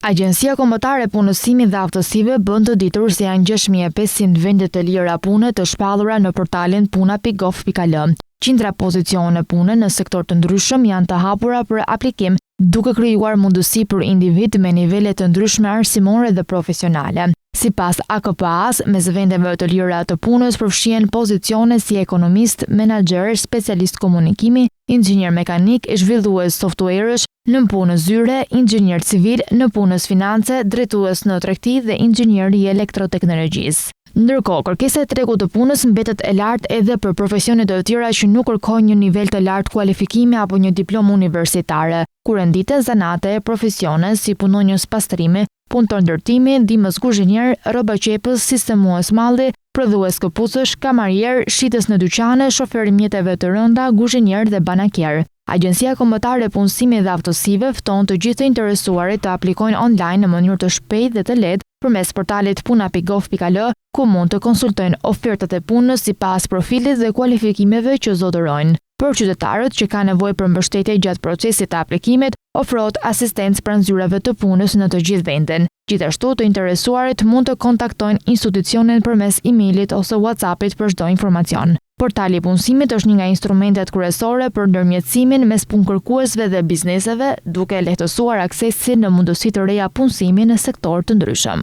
Agjencia Kombëtare e Punësimit dhe Aftësive bën të ditur se janë 6500 vende të lira pune të shpallura në portalin puna.gov.al. Qindra pozicione pune në sektor të ndryshëm janë të hapura për aplikim, duke krijuar mundësi për individ me nivele të ndryshme arsimore dhe profesionale. Sipas AKPA-s, mes vendeve të lira të punës përfshihen pozicione si ekonomist, menaxher, specialist komunikimi, inxhinier mekanik, zhvillues softwaresh, në punës zyre, inxhinier civil, në punës finance, drejtues në tregti dhe inxhinier i elektroteknologjisë. Ndërkohë, kërkesa e tregut të punës mbetet e lartë edhe për profesione të tjera që nuk kërkojnë një nivel të lartë kualifikimi apo një diplomë universitare, kurrëndite, zanate, profesione si punonjës pastrimi, punëtor ndërtimi, ndihmës kuzhinier, rrobaqepës, sistemues malli, prodhues këpucësh, kamarier, shitës në dyqane, shofer i mjeteve të rënda, kuzhinier dhe banakier. Agjencia Kombëtare e Punësimit dhe Aftësive fton të gjithë të interesuarit të aplikojnë online në mënyrë të shpejtë dhe të lehtë përmes portalit puna.gov.al, ku mund të konsultojnë ofertat e punës sipas profilit dhe kualifikimeve që zotërojnë. Për qytetarët që kanë nevojë për mbështetje gjatë procesit të aplikimit, ofrohet asistencë pranë zyrave të punës në të gjithë vendin. Gjithashtu, të interesuarit mund të kontaktojnë institucionin përmes emailit ose WhatsAppit për çdo informacion. Portali i punësimit është një nga instrumentet kryesore për ndërmjetësimin mes punëkërkuesve dhe bizneseve, duke lehtësuar aksesin në mundësi të reja punësimi në sektor të ndryshëm.